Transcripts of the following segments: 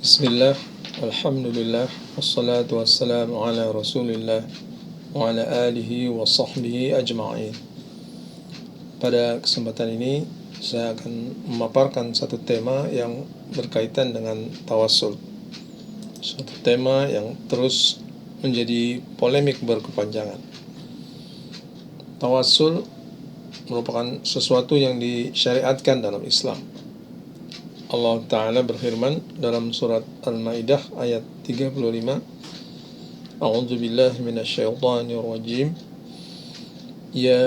Bismillah, alhamdulillah, wassalatu wassalamu ala rasulillah wa ala alihi wa sahbihi ajma'in. Pada kesempatan ini saya akan memaparkan satu tema yang berkaitan dengan tawassul. Suatu tema yang terus menjadi polemik berkepanjangan. Tawassul merupakan sesuatu yang disyariatkan dalam Islam. Allah Ta'ala berfirman dalam surat Al-Maidah ayat 35, A'udzu billahi minasyaitonir rajim. Ya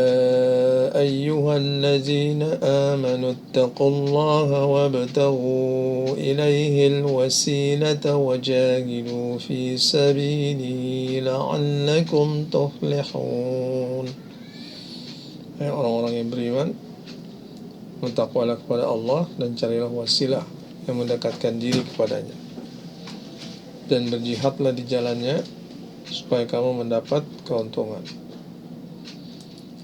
ayyuhallazina amanu taqullaha wabtaghu ilaihil wasilata wajahidu fi sabilihi la'allakum tuflihun. Hai orang-orang yang beriman, bertakwalah kepada Allah dan carilah wasilah yang mendekatkan diri kepadanya, dan berjihadlah di jalannya supaya kamu mendapat keuntungan.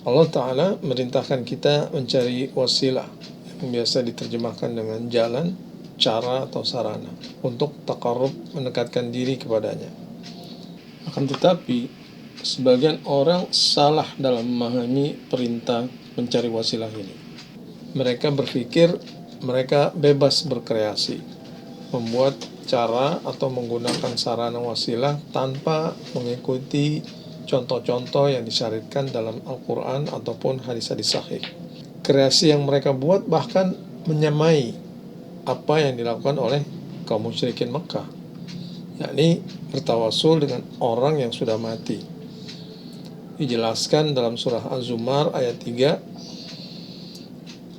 Allah Ta'ala merintahkan kita mencari wasilah yang biasa diterjemahkan dengan jalan, cara atau sarana untuk taqarrub, mendekatkan diri kepadanya. Akan tetapi sebagian orang salah dalam memahami perintah mencari wasilah ini. Mereka berpikir mereka bebas berkreasi, membuat cara atau menggunakan sarana wasilah tanpa mengikuti contoh-contoh yang disyariatkan dalam Al-Quran ataupun hadis-hadis sahih. Kreasi yang mereka buat bahkan menyamai apa yang dilakukan oleh kaum musyrikin Mekah, yakni bertawasul dengan orang yang sudah mati. Dijelaskan dalam surah Az-Zumar ayat 3,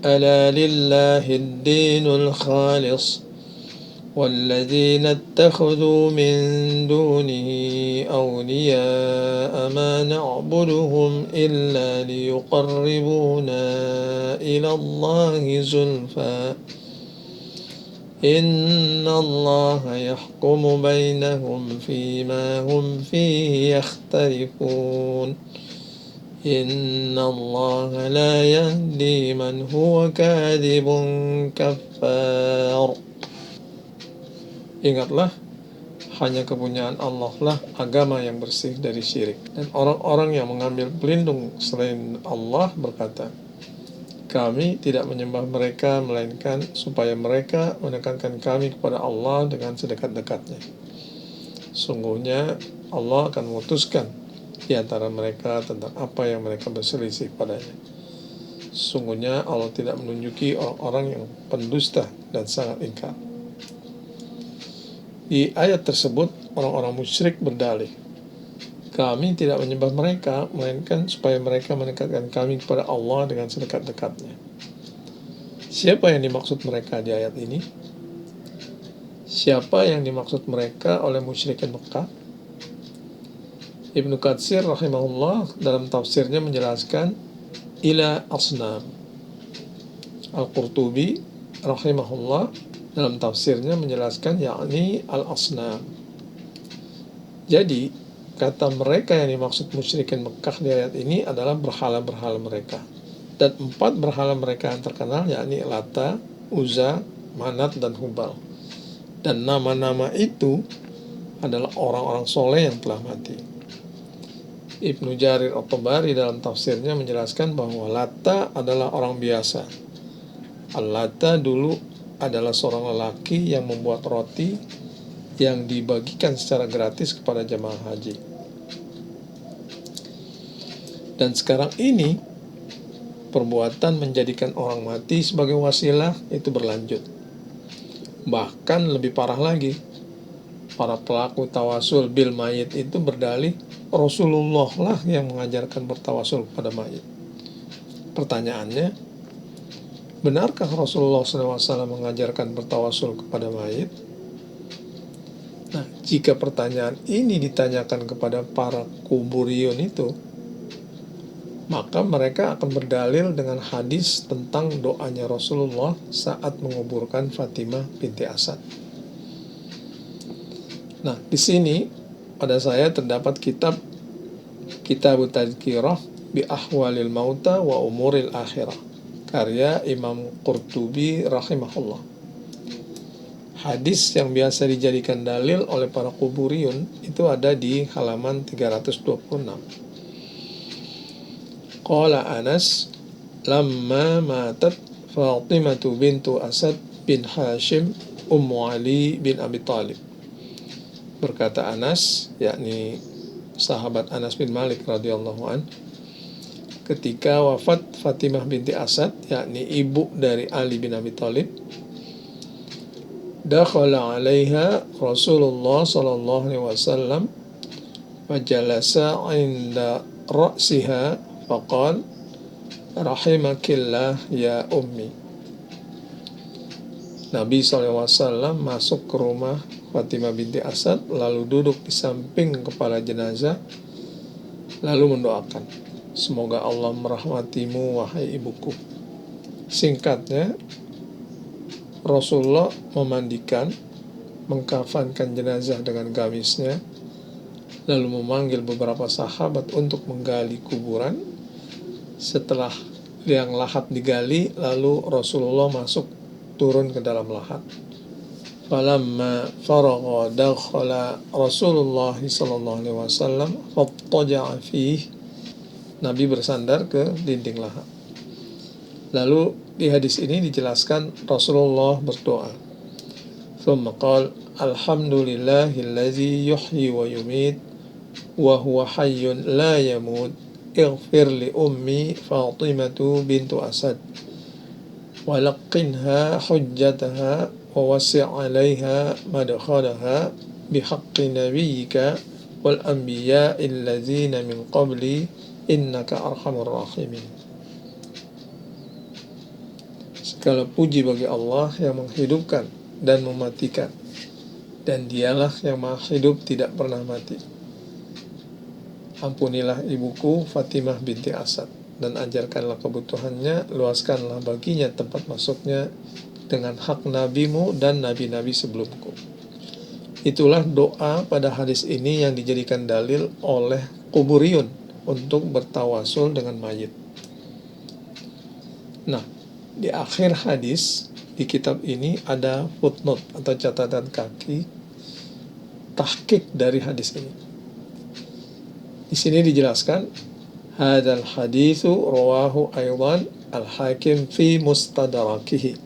ألا لله الدين الخالص والذين اتخذوا من دونه أولياء ما نعبدهم إلا ليقربونا إلى الله زلفى إن الله يحكم بينهم فيما هم فيه يختلفون إن الله لا يهدي من هو كاذب كفار. Ingatlah, hanya kepunyaan Allah lah agama yang bersih dari syirik. Dan orang-orang yang mengambil pelindung selain Allah berkata, kami tidak menyembah mereka melainkan supaya mereka mendekatkan kami kepada Allah dengan sedekat-dekatnya. Sungguhnya Allah akan memutuskan di antara mereka tentang apa yang mereka berselisih padanya. Sungguhnya Allah tidak menunjuki orang-orang yang pendusta dan sangat ingkar. Di ayat tersebut orang-orang musyrik berdalih, kami tidak menyembah mereka melainkan supaya mereka mendekatkan kami kepada Allah dengan sedekat-dekatnya. Siapa yang dimaksud mereka di ayat ini? Siapa yang dimaksud mereka oleh musyrikin Mekah? Ibnu Katsir rahimahullah dalam tafsirnya menjelaskan ila asnam. Al-Qurtubi rahimahullah dalam tafsirnya menjelaskan yakni al-asnam. Jadi kata mereka yang dimaksud musyrikin Mekah di ayat ini adalah berhala-berhala mereka. Dan 4 berhala mereka yang terkenal yakni Lata, Uzza, Manat, dan Hubal. Dan nama-nama itu adalah orang-orang soleh yang telah mati. Ibnu Jarir At-Tabari dalam tafsirnya menjelaskan bahwa Lata adalah orang biasa. Al-Lata dulu adalah seorang lelaki yang membuat roti yang dibagikan secara gratis kepada jemaah haji. Dan sekarang ini perbuatan menjadikan orang mati sebagai wasilah itu berlanjut. Bahkan lebih parah lagi, para pelaku tawasul bil mayit itu berdalih Rasulullah lah yang mengajarkan bertawasul kepada mayit. Pertanyaannya, benarkah Rasulullah SAW mengajarkan bertawasul kepada mayit? Nah, jika pertanyaan ini ditanyakan kepada para kuburiyun itu, maka mereka akan berdalil dengan hadis tentang doanya Rasulullah saat menguburkan Fatimah binti Asad. Nah, di sini pada saya terdapat kitab Tadhkirah bi Ahwalil Mauta wa Umuril Akhirah, karya Imam Qurtubi rahimahullah. hadis yang biasa dijadikan dalil oleh para kuburiyun itu ada di halaman 326. Qala Anas, lamma matat Fatimatu bintu Asad bin Hashim Ummu Ali bin Abi Thalib. Berkata Anas, yakni sahabat Anas bin Malik radhiyallahu an, ketika wafat Fatimah binti Asad, yakni ibu dari Ali bin Abi Thalib, dakhala 'alaiha Rasulullah sallallahu alaihi wasallam wa jalasa 'inda ra'siha faqala rahimakillah ya ummi. Nabi SAW masuk ke rumah Fatimah binti Asad, lalu duduk di samping kepala jenazah, lalu mendoakan, semoga Allah merahmatimu wahai ibuku. Singkatnya, Rasulullah memandikan, mengkafankan jenazah dengan gamisnya, lalu memanggil beberapa sahabat untuk menggali kuburan. Setelah liang lahat digali, lalu Rasulullah masuk turun ke dalam lahat. Falamma faragha dakhala Rasulullah sallallahu alaihi wasallam fattaja'a fihi. Nabi bersandar ke dinding lahat. Lalu di hadis ini dijelaskan Rasulullah berdoa. Tsumma qala alhamdulillahillazi yuhyi wa yumit wa huwa hayyun la yamut. Ighfir li ummi Fatimatu bintu Asad wa laqinha hujjataha wa wasi' 'alaiha madkhalaha bihaqqi nabiyyika wal anbiya'i allazina min qabli innaka arhamur rahimin. Segala puji bagi Allah yang menghidupkan dan mematikan, dan dialah yang maha hidup tidak pernah mati. Ampunilah ibuku Fatimah binti Asad, dan ajarkanlah kebutuhannya, luaskanlah baginya tempat masuknya dengan hak nabimu dan nabi-nabi sebelumku. Itulah doa pada hadis ini yang dijadikan dalil oleh kuburiyun untuk bertawasul dengan mayit. Nah, di akhir hadis di kitab ini ada footnote atau catatan kaki tahqiq dari hadis ini. Di sini dijelaskan, hadzal haditsu rawahu aidan al-Hakim fi mustadrakihi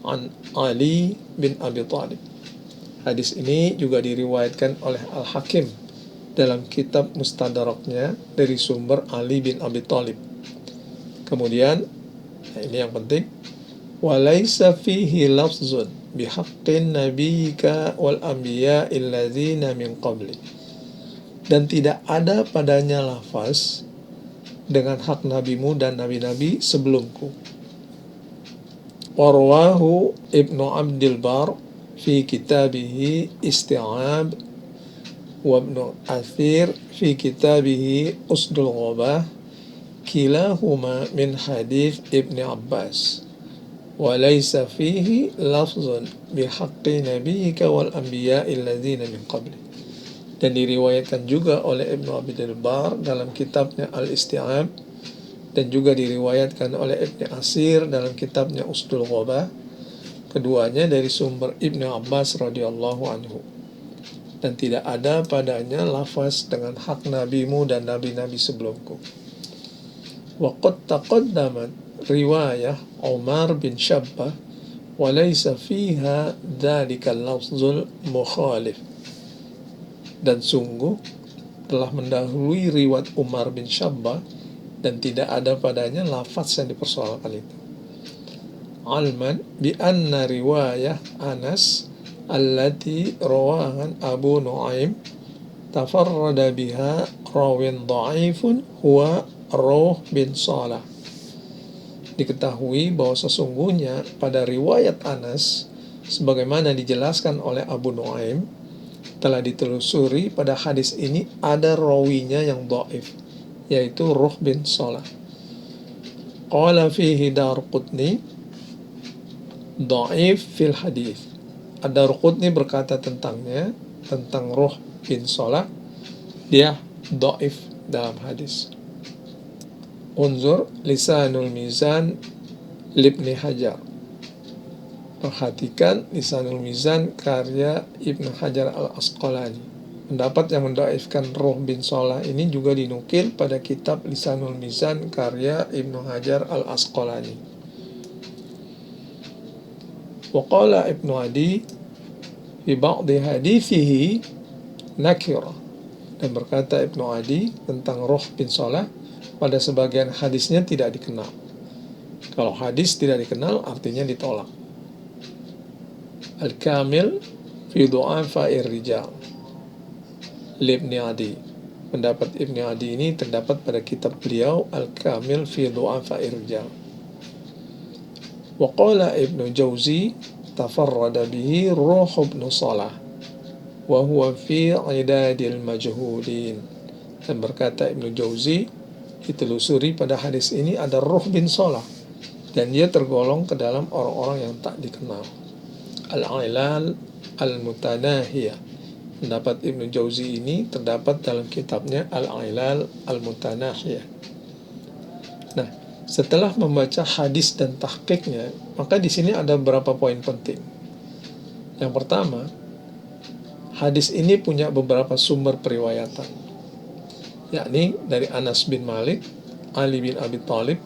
an Ali bin Abi Thalib. Hadis ini juga diriwayatkan oleh Al-Hakim dalam kitab Mustadraknya dari sumber Ali bin Abi Thalib. Kemudian, ini yang penting, walaysa fihi lafzun bihaqqin nabiyyika wal anbiya'i allazina min qabli. Dan tidak ada padanya lafaz dengan hak nabimu dan nabi-nabi sebelumku. Warwahu Ibnu Abdul Bar fi kitabihi Isti'ab wa Ibnu Athir fi kitabihi Usdul Ghabah, kilahuma min hadith Ibn Abbas, wa laysa fihi lafzun bihaqqi nabiyyika wal anbiya'i allazina min qabli. Dan diriwayatkan juga oleh Ibnu Abdul Bar dalam kitabnya Al-Isti'ab, dan juga diriwayatkan oleh Ibn Asir dalam kitabnya Usdul Ghabah, keduanya dari sumber Ibnu Abbas radhiyallahu anhu. Dan tidak ada padanya lafaz dengan hak nabimu dan nabi-nabi sebelumku. Wa qad taqaddamat riwayah Umar bin Shabbah wa laysa fiha dzalikal lafzul mukhalif. Dan sungguh telah mendahului riwayat Umar bin Shabbah dan tidak ada padanya lafaz yang dipersoalkan itu. Alman bi anna riwayah Anas allati rawahan Abu Nu'aim tafarrada biha rawin dha'ifun huwa Ruh bin Salah. Diketahui bahwa sesungguhnya pada riwayat Anas, sebagaimana dijelaskan oleh Abu Nu'aim, telah ditelusuri pada hadis ini ada rawinya yang dhaif, yaitu Ruh bin Salah. Qala fihi Darqutni dhaif fil hadis. Ad-Darqutni berkata tentangnya, tentang Ruh bin Salah, dia dhaif dalam hadis. Unzur Lisanul Mizan Libni Hajar. perhatikan Lisanul Mizan karya Ibnu Hajar al-Asqalani. Pendapat yang mendaifkan Ruh bin Salah ini juga dinukil pada kitab Lisanul Mizan karya Ibnu Hajar al-Asqalani. Waqala Ibnu Adi fi ba'di hadithihi nakira, dan berkata Ibnu Adi tentang Ruh bin Salah, pada sebagian hadisnya tidak dikenal. Kalau hadis tidak dikenal artinya ditolak. Al-Kamil fi Du'afa'ir Rijal Ibnu Adi. Pendapat Ibnu Adi ini terdapat pada kitab beliau Al-Kamil fi Du'afa'ir Rijal. Wa qala Ibnu Jauzi tafarrada bihi Ruh bin Salah wa huwa fi idadil majhulin. Dan berkata Ibnu Jauzi, ditelusuri pada hadis ini ada Ruh bin Salah dan dia tergolong ke dalam orang-orang yang tak dikenal. Al-Ilal Al-Mutanahiyah. Pendapat Ibnu Jauzi ini terdapat dalam kitabnya Al-Ilal Al-Mutanahiyah. Nah, setelah membaca hadis dan tahqiqnya, maka di sini ada beberapa poin penting. Yang pertama, hadis ini punya beberapa sumber periwayatan, yakni dari Anas bin Malik, Ali bin Abi Thalib,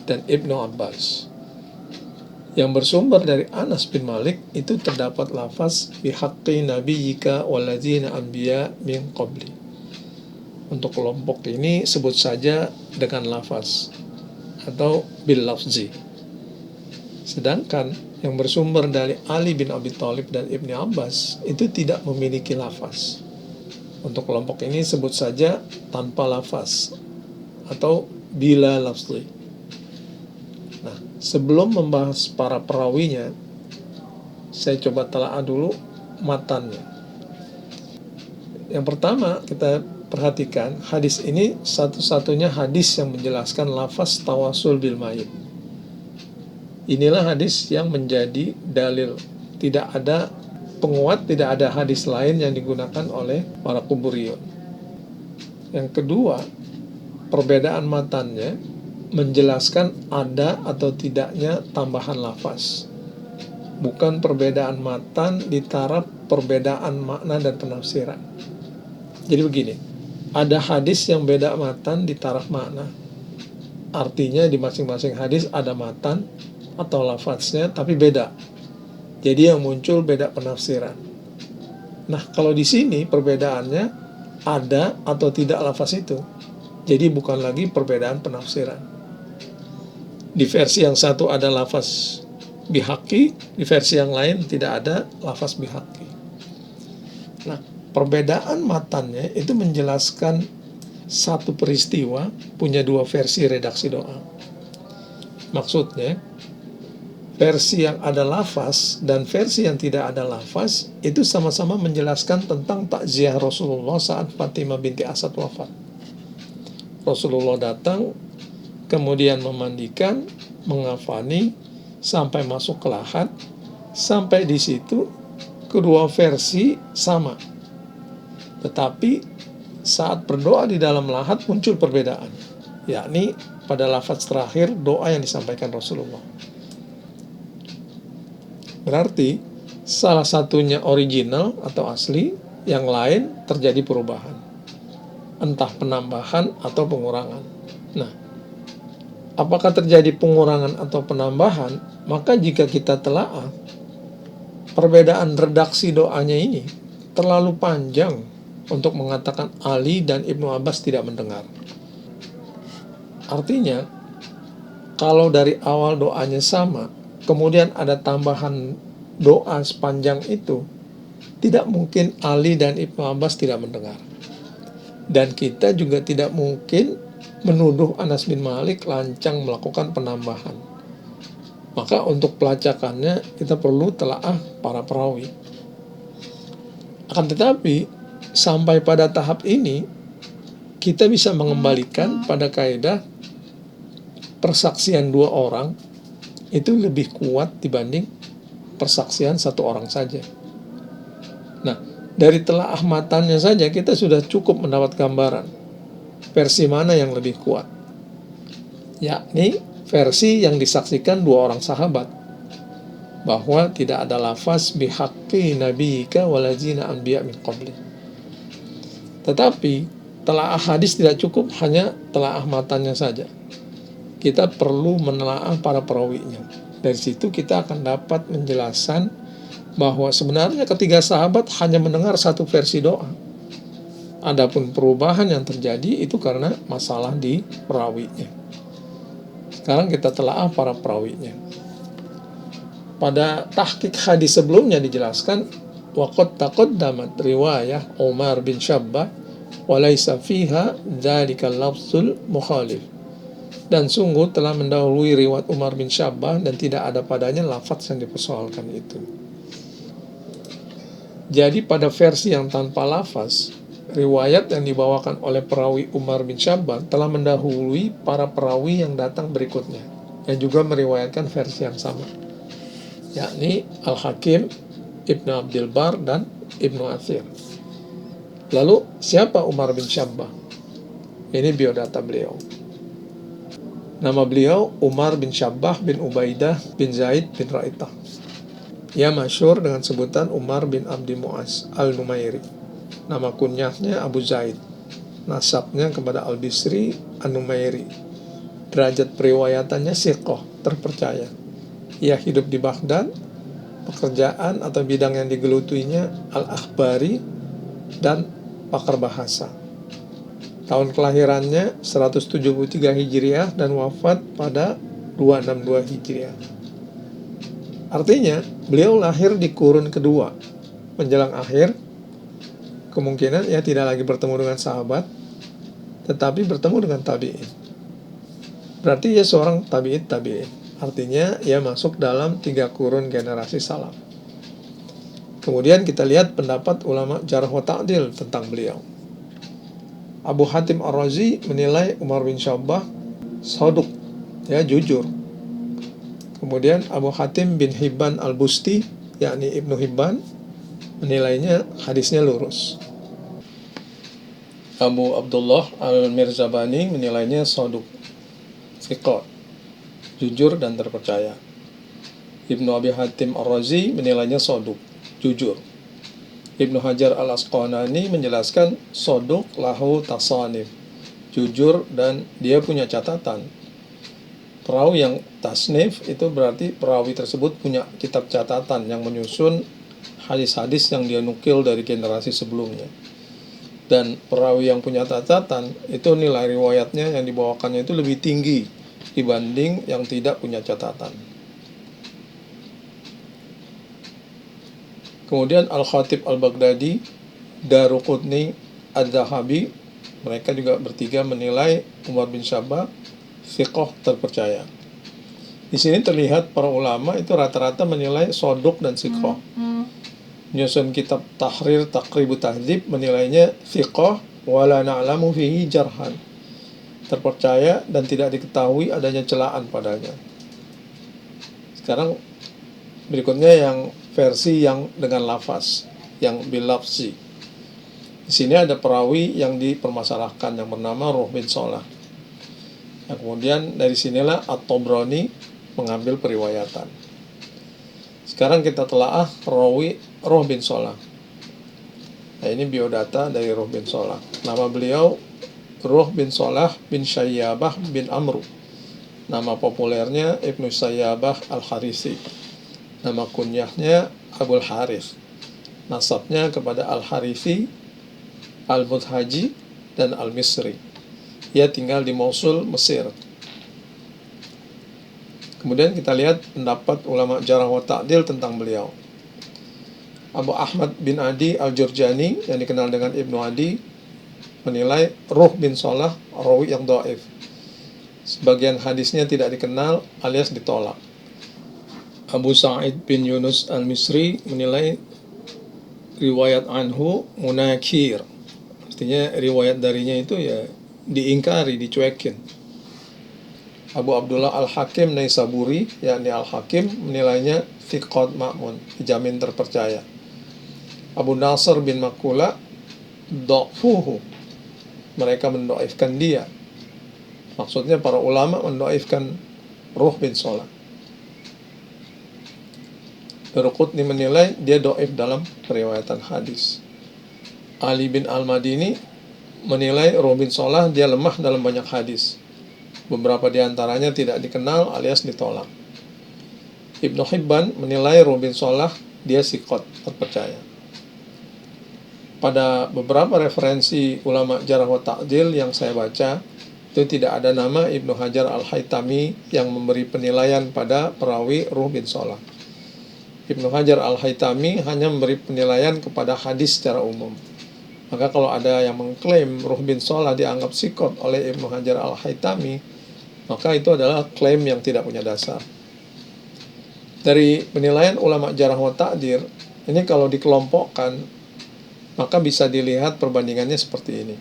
dan Ibnu Abbas. Yang bersumber dari Anas bin Malik itu terdapat lafaz bihaqqi nabiyyika walladzina anbiya min qabli. Untuk kelompok ini sebut saja dengan lafaz atau bil lafzi. Sedangkan yang bersumber dari Ali bin Abi Thalib dan Ibnu Abbas itu tidak memiliki lafaz. Untuk kelompok ini sebut saja tanpa lafaz atau bila lafzi. Nah, sebelum membahas para perawinya, saya coba telaah dulu matannya. Yang pertama, kita perhatikan hadis ini satu-satunya hadis yang menjelaskan lafaz tawasul bil mayit. Inilah hadis yang menjadi dalil. Tidak ada penguat, tidak ada hadis lain yang digunakan oleh para kuburiyun. Yang kedua, perbedaan matannya menjelaskan ada atau tidaknya tambahan lafaz, bukan perbedaan matan di taraf perbedaan makna dan penafsiran. Jadi begini, ada hadis yang beda matan di taraf makna, artinya di masing-masing hadis ada matan atau lafaznya tapi beda, jadi yang muncul beda penafsiran. Nah, kalau di sini perbedaannya ada atau tidak lafaz itu, jadi bukan lagi perbedaan penafsiran. Di versi yang satu ada lafaz bihaqi, di versi yang lain tidak ada lafaz bihaqi. Nah, perbedaan matannya itu menjelaskan satu peristiwa punya dua versi redaksi doa. Maksudnya, versi yang ada lafaz dan versi yang tidak ada lafaz itu sama-sama menjelaskan tentang takziah Rasulullah saat Fatimah binti Asad wafat. Rasulullah datang, kemudian memandikan, mengafani, sampai masuk ke lahat. Sampai di situ kedua versi sama, tetapi saat berdoa di dalam lahat muncul perbedaan, yakni pada lafaz terakhir doa yang disampaikan Rasulullah. Berarti salah satunya original atau asli, yang lain terjadi perubahan, entah penambahan atau pengurangan. Nah, apakah terjadi pengurangan atau penambahan? Maka jika kita telaah, perbedaan redaksi doanya ini terlalu panjang untuk mengatakan Ali dan Ibnu Abbas tidak mendengar. Artinya, kalau dari awal doanya sama, kemudian ada tambahan doa sepanjang itu, tidak mungkin Ali dan Ibnu Abbas tidak mendengar. Dan kita juga tidak mungkin menuduh Anas bin Malik lancang melakukan penambahan. Maka untuk pelacakannya kita perlu telaah para perawi. Akan tetapi sampai pada tahap ini kita bisa mengembalikan pada kaidah persaksian dua orang itu lebih kuat dibanding persaksian satu orang saja. Nah, dari telaah matannya saja kita sudah cukup mendapat gambaran versi mana yang lebih kuat, yakni versi yang disaksikan dua orang sahabat. bahwa tidak ada lafaz bihaqqi nabiyika walazina anbiya min qabli. Tetapi telaah hadis tidak cukup hanya telaah matanya saja. Kita perlu menelaah para perawinya. Dari situ kita akan dapat menjelaskan bahwa sebenarnya ketiga sahabat hanya mendengar satu versi doa. Adapun perubahan yang terjadi itu karena masalah di perawinya. Sekarang kita telaah para perawinya. Pada tahqiq hadis sebelumnya dijelaskan waqad taqaddamat riwayah Umar bin Syabbah wa laisa fiha dzalikal lafzul mukhalif. Dan sungguh telah mendahului riwayat Umar bin Syabbah dan tidak ada padanya lafaz yang dipersoalkan itu. Jadi pada versi yang tanpa lafaz, riwayat yang dibawakan oleh perawi Umar bin Syabbah telah mendahului para perawi yang datang berikutnya yang juga meriwayatkan versi yang sama, yakni Al-Hakim, Ibnu Abdul Bar, dan Ibnu Athir. Lalu siapa Umar bin Syabbah? Ini biodata beliau. Nama beliau Umar bin Syabbah bin Ubaidah bin Zaid bin Ra'itah. Ia masyhur dengan sebutan Umar bin Abdi Mu'az al-Numairi. Nama kunyahnya Abu Zaid. Nasabnya kepada Al-Bisri an-Numairi. Derajat periwayatannya siqah, terpercaya. Ia hidup di Baghdad. Pekerjaan atau bidang yang digelutinya al-akhbari dan pakar bahasa. Tahun kelahirannya 173 Hijriah dan wafat pada 262 Hijriah. Artinya, beliau lahir di kurun kedua, menjelang akhir. Kemungkinan ia tidak lagi bertemu dengan sahabat, tetapi bertemu dengan tabi'in. Berarti ia seorang tabi'in. Artinya, ia masuk dalam 3 kurun generasi salaf. Kemudian kita lihat pendapat ulama jarh wa ta'dil tentang beliau. Abu Hatim Ar-Razi menilai Umar bin Syabbah saduq, jujur. Kemudian Abu Hatim bin Hibban Al-Busti, yakni Ibnu Hibban, menilainya hadisnya lurus. Abu Abdullah Al-Mirzabani menilainya saduq, thiqah, jujur dan terpercaya. Ibnu Abi Hatim Ar-Razi menilainya saduq, jujur. Ibnu Hajar Al-Asqalani menjelaskan saduq lahu tasanif, jujur dan dia punya catatan. Perawi yang tasnif itu berarti perawi tersebut punya kitab catatan yang menyusun hadis-hadis yang dia nukil dari generasi sebelumnya. Dan perawi yang punya catatan itu nilai riwayatnya yang dibawakannya itu lebih tinggi dibanding yang tidak punya catatan. Kemudian Al-Khatib Al-Baghdadi, Daruqutni, Adz-Dzahabi, mereka juga bertiga menilai Umar bin Syabbah thiqah, terpercaya. Di sini terlihat para ulama itu rata-rata menilai saduq dan thiqah. Menyusun kitab Tahrir Taqribut Tahdzib menilainya thiqah wala na'lamu fihi jarhan, terpercaya dan tidak diketahui adanya celaan padanya. Sekarang berikutnya yang versi yang dengan lafaz, yang bilafzi. Di sini ada perawi yang dipermasalahkan yang bernama Ruh bin Salah. Nah, kemudian dari sinilah At-Tabrani mengambil periwayatan. Sekarang kita telaah rawi Ruh bin Salah. Nah, ini biodata dari Ruh bin Salah. Nama beliau Ruh bin Salah bin Syayyabah bin Amru. Nama populernya Ibnu Sayyabah Al-Harisi. Nama kunyahnya Abul Harith. Nasabnya kepada Al-Harisi, Al-Mudhaji, dan Al-Misri. Ia tinggal di Mosul, Mesir. Kemudian kita lihat pendapat ulama jarh wa ta'dil tentang beliau. Abu Ahmad bin Adi Al-Jurjani yang dikenal dengan Ibnu Adi menilai Ruh bin Salah rawi yang dhaif. Sebagian hadisnya tidak dikenal alias ditolak. Abu Sa'id bin Yunus Al-Misri menilai riwayat anhu munakir. Artinya riwayat darinya itu diingkari, dicuekin. Abu Abdullah Al-Hakim Naisaburi, yakni Al-Hakim, menilainya thiqat ma'mun, dijamin terpercaya. Abu Nasr bin Makula dha'fuhu, mereka mendoaifkan dia. Maksudnya para ulama mendoaifkan Ruh bin Salah. Daruqutni menilai dia dhaif dalam periwayatan hadis. Ali bin Al-Madini menilai Ruh bin Salah dia lemah dalam banyak hadis. Beberapa di antaranya tidak dikenal alias ditolak. Ibnu Hibban menilai Ruh bin Salah dia siqat, terpercaya. Pada beberapa referensi ulama jarh wa ta'dil yang saya baca, itu tidak ada nama Ibnu Hajar Al-Haytami yang memberi penilaian pada perawi Ruh bin Salah. Ibnu Hajar Al-Haytami hanya memberi penilaian kepada hadis secara umum. Maka kalau ada yang mengklaim Ruh bin Salah dianggap siqat oleh Ibnu Hajar Al-Haytami, maka itu adalah klaim yang tidak punya dasar. Dari penilaian ulama jarh wa ta'dil, ini kalau dikelompokkan, maka bisa dilihat perbandingannya seperti ini.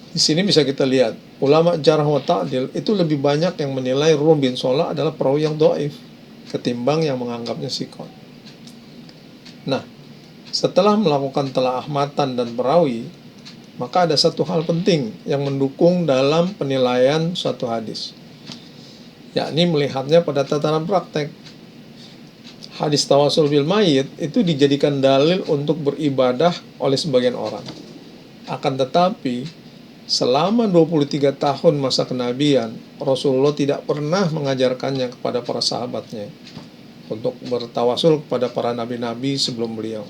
Di sini bisa kita lihat, ulama jarh wa ta'dil itu lebih banyak yang menilai Ruh bin Salah adalah perawi yang dhaif ketimbang yang menganggapnya siqat. Nah, setelah melakukan telaah matan dan perawi, maka ada satu hal penting yang mendukung dalam penilaian suatu hadis, yakni melihatnya pada tataran praktek. Hadis tawasul bil mayit itu dijadikan dalil untuk beribadah oleh sebagian orang. Akan tetapi, selama 23 tahun masa kenabian, Rasulullah tidak pernah mengajarkannya kepada para sahabatnya untuk bertawasul kepada para nabi-nabi sebelum beliau.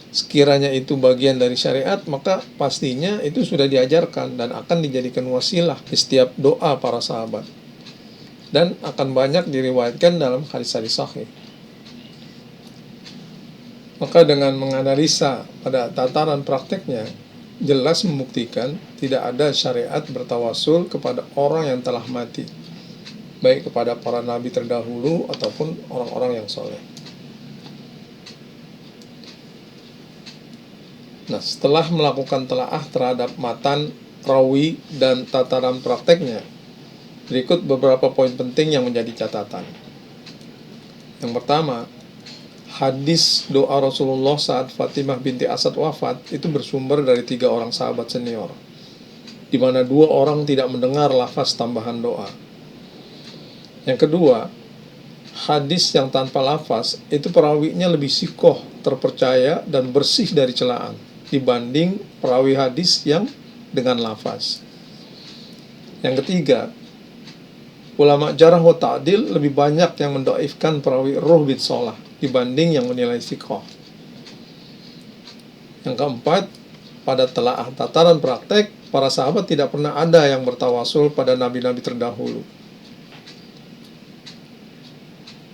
Sekiranya itu bagian dari syariat, maka pastinya itu sudah diajarkan dan akan dijadikan wasilah di setiap doa para sahabat, dan akan banyak diriwayatkan dalam hadis-hadis sahih. Maka dengan menganalisa pada tataran prakteknya, jelas membuktikan tidak ada syariat bertawasul kepada orang yang telah mati, baik kepada para nabi terdahulu ataupun orang-orang yang soleh. Nah, setelah melakukan telaah terhadap matan, rawi, dan tataran prakteknya, berikut beberapa poin penting yang menjadi catatan. Yang pertama, hadis doa Rasulullah saat Fatimah binti Asad wafat itu bersumber dari 3 orang sahabat senior, di mana 2 orang tidak mendengar lafaz tambahan doa. Yang kedua, hadis yang tanpa lafaz itu perawinya lebih sikoh, terpercaya, dan bersih dari celaan dibanding perawi hadis yang dengan lafaz. Yang ketiga, ulama jarh wa ta'dil lebih banyak yang mendoifkan perawi Ruh bin Salah dibanding yang menilai sikoh. Yang keempat, pada telaah tataran praktek, para sahabat tidak pernah ada yang bertawasul pada nabi-nabi terdahulu.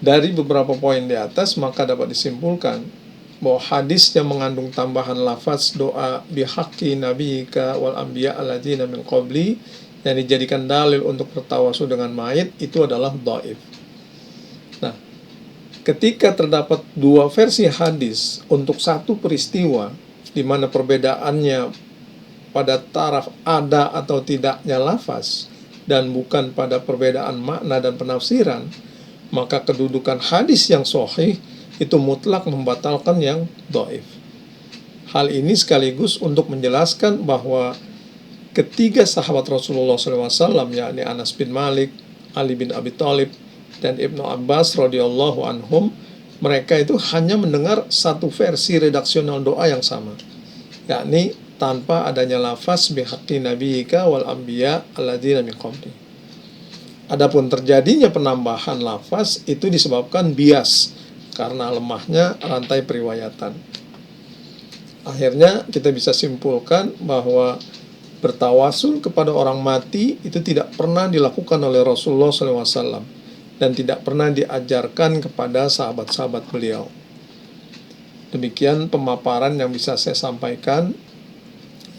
Dari beberapa poin di atas, maka dapat disimpulkan bahwa hadis yang mengandung tambahan lafaz doa bihaqqi nabiyika wal anbiya alladzina min qabli yang dijadikan dalil untuk bertawasul dengan mayit itu adalah dhaif. Nah, ketika terdapat 2 versi hadis untuk satu peristiwa di mana perbedaannya pada taraf ada atau tidaknya lafaz dan bukan pada perbedaan makna dan penafsiran, maka kedudukan hadis yang sahih itu mutlak membatalkan yang dhaif. Hal ini sekaligus untuk menjelaskan bahwa ketiga sahabat Rasulullah SAW, yakni Anas bin Malik, Ali bin Abi Thalib, dan Ibnu Abbas radhiyallahu anhum, mereka itu hanya mendengar satu versi redaksional doa yang sama, yakni tanpa adanya lafaz bihaqqi nabiyyika wal anbiya alladzina min qabli. Adapun terjadinya penambahan lafaz itu disebabkan bias karena lemahnya rantai periwayatan. Akhirnya kita bisa simpulkan bahwa bertawasul kepada orang mati itu tidak pernah dilakukan oleh Rasulullah SAW dan tidak pernah diajarkan kepada sahabat-sahabat beliau. Demikian pemaparan yang bisa saya sampaikan.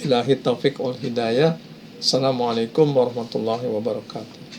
Ilahi taufiq wal hidayah. Assalamualaikum warahmatullahi wabarakatuh.